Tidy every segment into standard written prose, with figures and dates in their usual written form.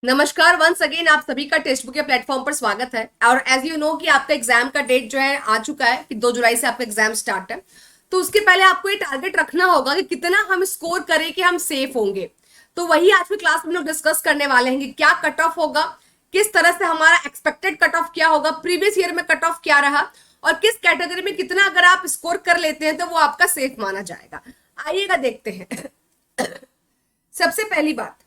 नमस्कार। Once again आप सभी का टेक्स्ट बुक के प्लेटफॉर्म पर स्वागत है। और एज यू नो कि आपका एग्जाम का डेट जो है आ चुका है कि 2 जुलाई से आपका एग्जाम स्टार्ट है। तो उसके पहले आपको ये टारगेट रखना होगा कि कितना हम स्कोर करें कि हम सेफ होंगे। तो वही आज की क्लास में हम लोग डिस्कस करने वाले हैं कि क्या कट ऑफ होगा, किस तरह से हमारा एक्सपेक्टेड कट ऑफ क्या होगा, प्रीवियस ईयर में कट ऑफ क्या रहा और किस कैटेगरी में कितना अगर आप स्कोर कर लेते हैं तो वो आपका सेफ माना जाएगा। आइएगा देखते हैं। सबसे पहली बात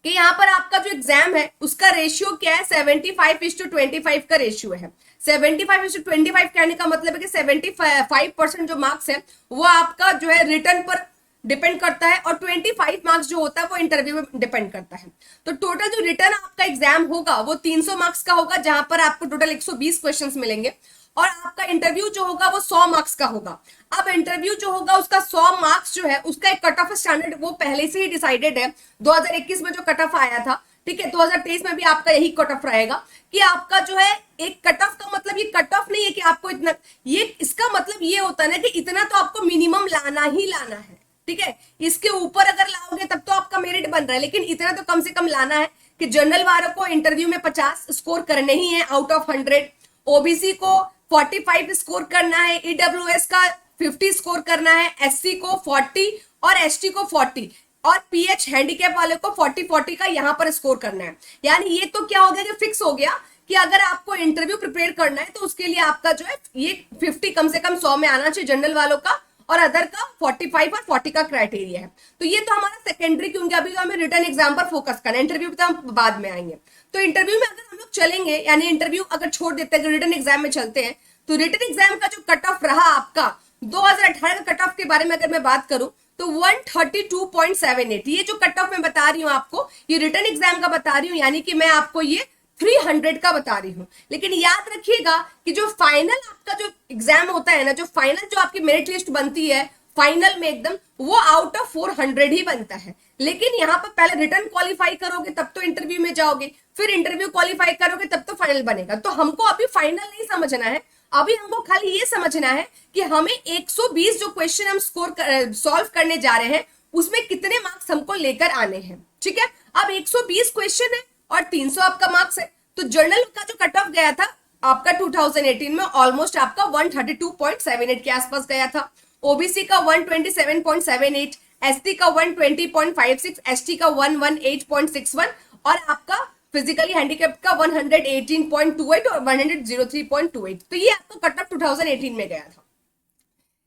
कि यहाँ पर आपका जो एग्जाम है उसका रेशियो क्या है, 75:25 का रेशियो है। 75:25 कहने का मतलब है कि 75% जो मार्क्स है वो आपका जो है रिटर्न पर डिपेंड करता है और 25 मार्क्स जो होता है वो इंटरव्यू में डिपेंड करता है। तो टोटल जो रिटर्न आपका एग्जाम होगा वो 300 मार्क्स का होगा, जहां पर आपको टोटल 120 क्वेश्चंस मिलेंगे और आपका इंटरव्यू जो होगा वो 100 मार्क्स का होगा। अब इंटरव्यू जो होगा उसका 100 मार्क्स जो है उसका एक कट ऑफ स्टैंडर्ड वो पहले से ही डिसाइडेड है। 2021 में जो कट ऑफ आया था, ठीक है, 2023 में भी आपका यही कट ऑफ रहेगा कि आपका जो है एक कट ऑफ का मतलब ये कट ऑफ नहीं है कि आपको इतना, ये इसका मतलब ये होता है ना कि इतना तो आपको मिनिमम लाना ही लाना है। ठीक है, इसके ऊपर अगर लाओगे तब तो आपका मेरिट बन रहा है, लेकिन इतना तो कम से कम लाना है कि जनरल वालों को इंटरव्यू में 50 स्कोर करने ही है आउट ऑफ 100, ओबीसी को 45 स्कोर करना है, ईडब्ल्यूएस का 50 स्कोर करना है, एससी को 40 और एसटी को 40 और पीएच हैंडीकैप वाले को 40-40 का यहां पर स्कोर करना है। यानी ये तो क्या हो गया कि फिक्स हो गया कि अगर आपको इंटरव्यू प्रिपेयर करना है तो उसके लिए आपका जो है ये 50 कम से कम 100 में आना चाहिए जनरल वालों का, और अदर का 45 और 40 का क्राइटेरिया है। तो ये तो हमारा सेकेंडरी, क्योंकि अभी तो हमें रिटर्न एग्जाम पर फोकस करना है, इंटरव्यू पे तो हम बाद में आएंगे। तो इंटरव्यू में अगर हम लोग चलेंगे, यानी इंटरव्यू अगर छोड़ देते हैं, रिटर्न एग्जाम में चलते हैं, तो रिटर्न एग्जाम का जो कट ऑफ रहा आपका 2018 का कट ऑफ के बारे में अगर मैं बात करूं तो 132.78, ये जो कट ऑफ मैं बता रही हूं आपको, ये रिटर्न एग्जाम का बता रही हूं, यानी कि मैं आपको ये 300 का बता रही हूं। लेकिन याद रखिएगा कि जो फाइनल आपका जो एग्जाम होता है ना, जो फाइनल जो आपकी मेरिट लिस्ट बनती है फाइनल में एकदम, वो आउट ऑफ 400 ही बनता है। लेकिन यहाँ पर पहले रिटर्न क्वालिफाई करोगे तब तो इंटरव्यू में जाओगे, फिर इंटरव्यू क्वालिफाई करोगे तब तो फाइनल बनेगा। तो हमको अभी फाइनल नहीं समझना है, अभी हमको खाली ये समझना है कि हमें 120 जो क्वेश्चन हम स्कोर सॉल्व करने जा रहे हैं उसमें कितने मार्क्स हमको लेकर आने हैं। ठीक है, अब 120 क्वेश्चन है और 300 आपका मार्क्स है, तो जर्नल का जो कट ऑफ गया था आपका 2018 में ऑलमोस्ट आपका 132.78 के आसपास गया था, ओबीसी का 127.78, एसटी का 120.56, एसटी का 118.61 और आपका फिजिकली हैंडीकैप का 118.28 और 103.28। तो ये आपका कट ऑफ 2018 में गया था।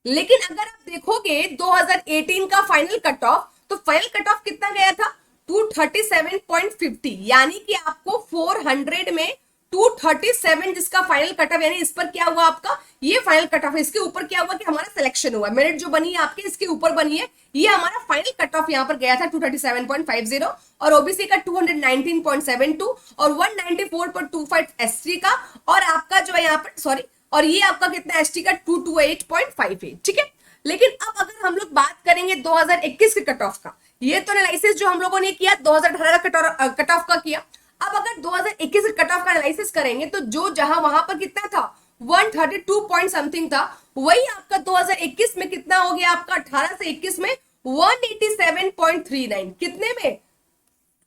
लेकिन अगर आप देखोगे 2018 का फाइनल कट ऑफ, तो फाइनल कट ऑफ कितना गया था 237.50, यानी कि आपको 400 में 237 जिसका फाइनल कट ऑफ, यानी इस पर क्या हुआ आपका, ये फाइनल कट ऑफ है, इसके ऊपर क्या हुआ कि हमारा सिलेक्शन हुआ, मेरिट जो बनी है आपके इसके ऊपर बनी है, ये हमारा फाइनल कट ऑफ यहाँ पर गया था 237.50 और ओबीसी का 219.72 और 194.25 एसटी का, और आपका जो है यहाँ पर सॉरी, और ये आपका कितना एसटी का 228.58। ठीक है, लेकिन अब अगर हम लोग बात करेंगे 2021 के कट ऑफ का, ये तो एनालिसिस जो हम लोगों ने किया 2018 का कट ऑफ का किया। अब अगर 2021 के कट ऑफ का एनालिसिस करेंगे तो जो जहां वहां पर कितना था 132 पॉइंट समथिंग था, वही आपका 2021 में कितना हो गया आपका 18 से 21 में 187.39, कितने में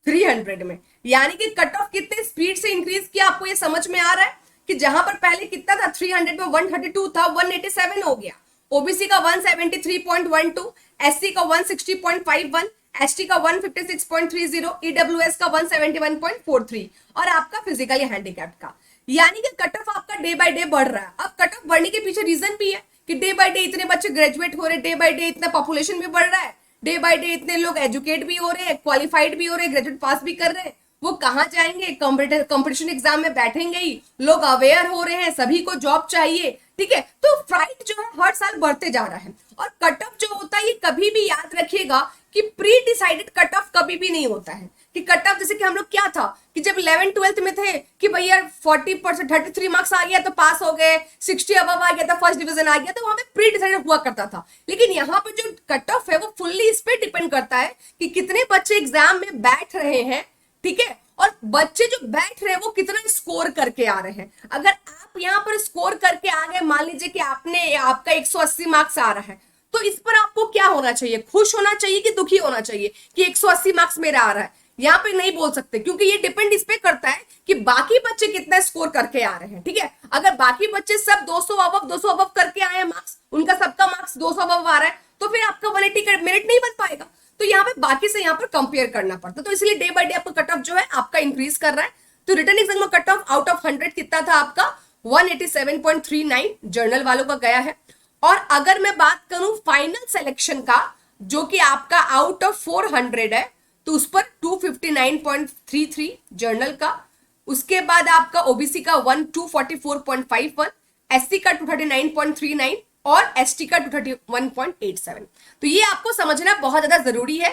300 में। यानी कि कट ऑफ कितने स्पीड से इंक्रीज किया, आपको ये समझ में आ रहा है कि जहां पर पहले कितना था 300 में 132 था, 187 हो गया, ओबीसी का 173.12, एससी का 160.51, एसटी का 156.30, ईडब्ल्यूएस का 171.43 और आपका फिजिकली हैंडीकैप्ड का। यानी कि कट ऑफ आपका डे बाय डे बढ़ रहा है। अब कट ऑफ बढ़ने के पीछे रीजन भी है कि डे बाय डे इतने बच्चे ग्रेजुएट हो रहे, डे बाय डे इतना पॉपुलेशन भी बढ़ रहा है, डे बाय डे इतने लोग एजुकेट भी हो रहे हैं, क्वालिफाइड भी हो रहे हैं, ग्रेजुएट पास भी कर रहे हैं। वो कहाँ जाएंगे, कंपटीशन एग्जाम में बैठेंगे ही, लोग अवेयर हो रहे हैं, सभी को जॉब चाहिए। ठीक है, तो फ्राइट जो है हर साल बढ़ते जा रहा है और कट ऑफ जो होता है ये कभी भी याद रखिएगा कि प्री डिसाइडेड कट ऑफ कभी भी नहीं होता है। कि कट ऑफ जैसे कि हम लोग क्या था कि जब 11th-12th में थे कि भैया 40% 33 मार्क्स आ गया तो पास हो गए, 60 अबव आ गया था फर्स्ट डिवीजन आ गया, तो वहां पे प्री डिसाइडेड हुआ करता था। लेकिन यहाँ पे जो कट ऑफ है वो फुल्ली इस पे डिपेंड करता है कि कितने बच्चे एग्जाम में बैठ रहे हैं। ठीक है, और बच्चे जो बैठ रहे हैं वो कितना स्कोर करके आ रहे हैं। अगर आप यहाँ पर स्कोर करके आ गए, मान लीजिए कि आपका 180 मार्क्स आ रहा है, तो इस पर आपको क्या होना चाहिए, खुश होना चाहिए कि दुखी होना चाहिए कि 180 मार्क्स मेरा आ रहा है। यहाँ पे नहीं बोल सकते, क्योंकि ये डिपेंड इस पे करता है कि बाकी बच्चे कितना स्कोर करके आ रहे हैं। ठीक है, अगर बाकी बच्चे सब 200 अबव करके आए हैं मार्क्स, उनका सबका मार्क्स 200 अबव आ रहा है, तो फिर आपका 180 का मेरिट नहीं बन पाएगा। तो यहाँ पे बाकी से यहाँ पर कंपेयर करना पड़ता है। तो इसलिए डे बाय डे आपका कट ऑफ जो है आपका इंक्रीज कर रहा है। तो रिटर्न एग्जाम में कट ऑफ आउट ऑफ 100 कितना था आपका 187.39 जर्नल वालों का गया है। और अगर मैं बात करूं फाइनल सिलेक्शन का, जो कि आपका आउट ऑफ 400 है, तो उस पर 259.33 जर्नल का, उसके बाद आपका ओबीसी का 244.51, एससी का 239.39 और एसटी का 231.87। तो ये आपको समझना बहुत ज्यादा जरूरी है।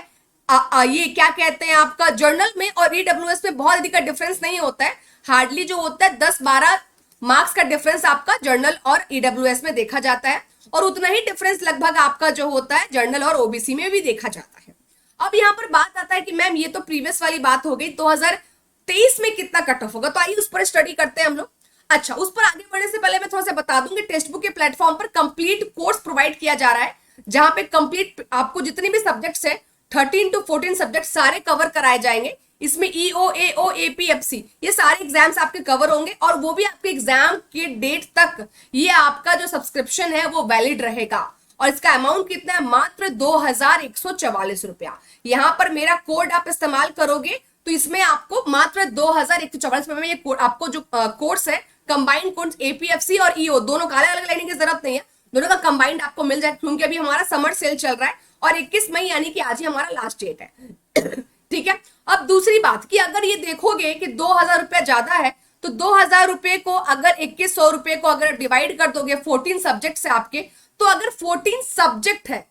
ये क्या कहते हैं, आपका जर्नल में और ईडब्ल्यूएस में बहुत अधिक डिफरेंस नहीं होता है, हार्डली जो होता है 10-12 मार्क्स का डिफरेंस आपका जर्नल और ईडब्ल्यूएस में देखा जाता है, और उतना ही डिफरेंस लगभग आपका जो होता है जर्नल और ओबीसी में भी देखा जाता है। अब यहाँ पर बात आता है कि मैम ये तो प्रीवियस वाली बात हो गई, 2023 में कितना कट ऑफ होगा, तो आइए उस पर स्टडी करते हैं हम लोग। अच्छा, उस पर आगे बढ़ने से पहले मैं थोड़ा सा बता दूं कि टेक्स्ट बुक के प्लेटफॉर्म पर कंप्लीट कोर्स प्रोवाइड किया जा रहा है, जहां पे कंप्लीट आपको जितने भी सब्जेक्ट्स है 13 to 14 सब्जेक्ट सारे कवर कराए जाएंगे। इसमें ईओ, एओ, एपीएफसी ये सारे एग्जाम्स आपके कवर होंगे, और वो भी आपके एग्जाम के डेट तक ये आपका जो सब्सक्रिप्शन है वो वैलिड रहेगा। और इसका अमाउंट कितना है, मात्र 2144 रुपया। यहाँ पर मेरा कोड आप इस्तेमाल करोगे तो इसमें आपको मात्र 2144 रुपए में ये आपको जो कोर्स है कंबाइंड कोर्स एपीएफसी और ईओ दोनों का अलग अलग लेने की जरूरत नहीं है, दोनों का कंबाइंड आपको मिल जाए, क्योंकि अभी हमारा समर सेल चल रहा है और 21 मई यानी कि आज ही हमारा लास्ट डेट है। ठीक है, अब दूसरी बात कि अगर ये देखोगे कि 2000 रुपया ज्यादा है, तो 2000 रुपए को अगर 2100 रुपए को अगर डिवाइड कर दोगे 14 सब्जेक्ट से आपके, तो अगर 14 सब्जेक्ट है,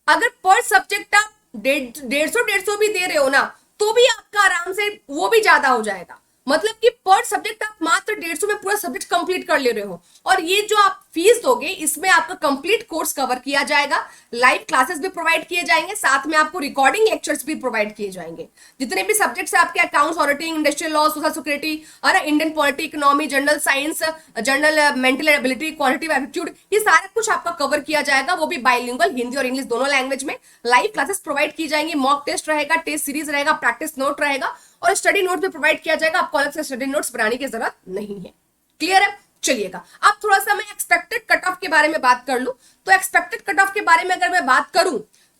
अगर पर सब्जेक्ट आप 150 भी दे रहे हो ना, तो भी आपका आराम से वो भी ज्यादा हो जाएगा। मतलब कि पर सब्जेक्ट आप मात्र 150 में पूरा सब्जेक्ट कंप्लीट कर ले रहे हो, और ये जो आप फीस दोगे इसमें आपका कंप्लीट कोर्स कवर किया जाएगा, लाइव क्लासेस भी प्रोवाइड किए जाएंगे, साथ में आपको रिकॉर्डिंग लेक्चर्स भी प्रोवाइड किए जाएंगे। जितने भी सब्जेक्ट्स है आपके accounts, auditing, industrial law, social security और Indian polity, economy, general science, general mental ability, qualitative aptitude, ये सारा कुछ आपका कवर किया जाएगा, वो भी बाइलिंगुअल हिंदी और इंग्लिश दोनों लैंग्वेज में। लाइव क्लासेस प्रोवाइड की जाएंगी, मॉक टेस्ट रहेगा, टेस्ट सीरीज रहेगा, प्रैक्टिस नोट रहेगा, और स्टडी नोट भी प्रोवाइड किया जाएगा। आपको अलग से स्टडी नोट्स बनाने की जरूरत नहीं है। क्लियर है? चलिएगा, अब थोड़ा सा मैं एक्सपेक्टेड कट ऑफ के बारे में बात कर लूं। तो एक्सपेक्टेड कट ऑफ के बारे में अगर मैं बात करूं,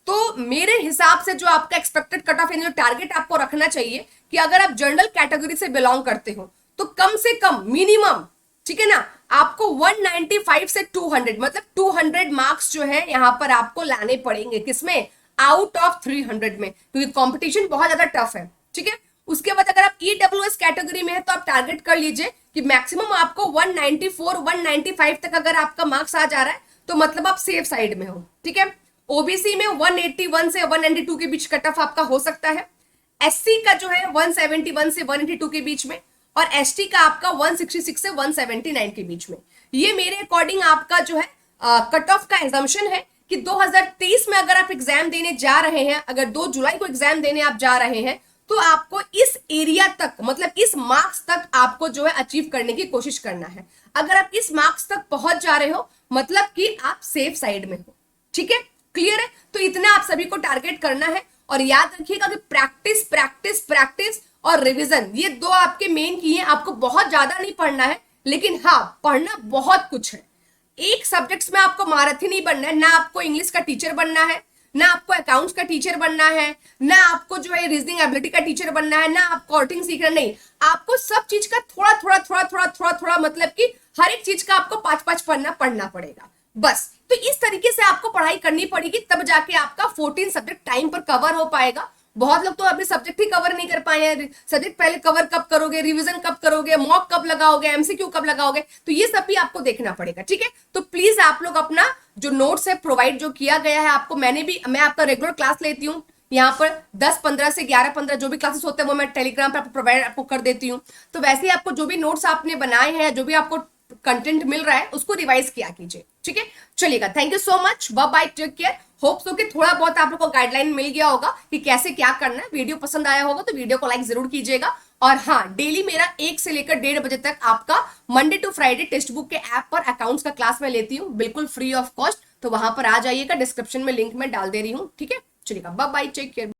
तो मेरे हिसाब से जो आपका एक्सपेक्टेड कट ऑफ जो टारगेट आपको रखना चाहिए कि अगर आप जनरल कैटेगरी से बिलोंग करते हो तो कम से कम मिनिमम, ठीक है ना, आपको 195 से 200 मतलब 200 मार्क्स जो है यहाँ पर आपको लाने पड़ेंगे। किसमें? आउट ऑफ 300 में, क्योंकि कॉम्पिटिशन बहुत ज्यादा टफ है। ठीक है, उसके बाद अगर आप ईडब्ल्यूएस कैटेगरी में है तो आप टारगेट कर लीजिए कि मैक्सिमम आपको 194 195 तक अगर आपका मार्क्स आ जा रहा है तो मतलब आप सेफ साइड में हो। ठीक है, ओबीसी में 181 से 192 के बीच कट ऑफ आपका हो सकता है, एससी का जो है 171 से 182 के बीच में, और एसटी का आपका 166 से 179 के बीच में। ये मेरे अकॉर्डिंग आपका जो है कट ऑफ का एजम्पशन है कि 2023 में अगर आप एग्जाम देने जा रहे हैं, अगर 2 जुलाई को एग्जाम देने आप जा रहे हैं, तो आपको इस एरिया तक मतलब इस मार्क्स तक आपको जो है अचीव करने की कोशिश करना है। अगर आप इस मार्क्स तक पहुंच जा रहे हो मतलब कि आप सेफ साइड में हो। ठीक है, क्लियर है? तो इतना आप सभी को टारगेट करना है, और याद रखिएगा कि प्रैक्टिस प्रैक्टिस प्रैक्टिस और रिवीजन ये दो आपके मेन की हैं। आपको बहुत ज्यादा नहीं पढ़ना है, लेकिन हाँ पढ़ना बहुत कुछ है। एक सब्जेक्ट्स में आपको महारथी नहीं बनना है, ना आपको इंग्लिश का टीचर बनना है, ना आपको अकाउंट्स का टीचर बनना है, ना आपको जो है रीजनिंग एबिलिटी का टीचर बनना है, ना आपको ऑडिटिंग सीखना, नहीं, आपको सब चीज का थोड़ा थोड़ा थोड़ा थोड़ा थोड़ा थोड़ा मतलब कि हर एक चीज का आपको 5-5 पन्ना पढ़ना पड़ेगा बस। तो इस तरीके से आपको पढ़ाई करनी पड़ेगी, तब जाके आपका 14 सब्जेक्ट टाइम पर कवर हो पाएगा। बहुत लोग तो अभी सब्जेक्ट ही कवर नहीं कर पाए हैं। सब्जेक्ट पहले कवर कब करोगे, रिवीजन कब करोगे, मॉक कब लगाओगे, एमसीक्यू कब लगाओगे, तो ये सब भी आपको देखना पड़ेगा। ठीक है, तो प्लीज आप लोग अपना जो नोट्स है प्रोवाइड जो किया गया है आपको, मैं आपका रेगुलर क्लास लेती हूँ यहाँ पर 10-15 से 11-15 जो भी क्लासेस होते हैं वो मैं टेलीग्राम पर प्रोवाइड आपको कर देती हूँ। तो वैसे ही आपको जो भी नोट्स आपने बनाए हैं, जो भी आपको कंटेंट मिल रहा है उसको रिवाइज किया कीजिए। ठीक है, चलिएगा, thank you so much, bye bye, take care. Hope so कि थोड़ा बहुत आप लोग को गाइडलाइन मिल गया होगा कि कैसे क्या करना है। वीडियो पसंद आया होगा तो वीडियो को लाइक जरूर कीजिएगा। और हाँ, डेली मेरा 1 से लेकर 1:30 बजे तक आपका Monday to Friday text book के ऐप पर अकाउंट्स का क्लास में लेती हूँ, बिल्कुल फ्री ऑफ कॉस्ट। तो वहां पर आ जाइएगा, डिस्क्रिप्शन में लिंक में डाल दे रही हूँ। ठीक है, चलिएगा, बाय बाय, टेक केयर।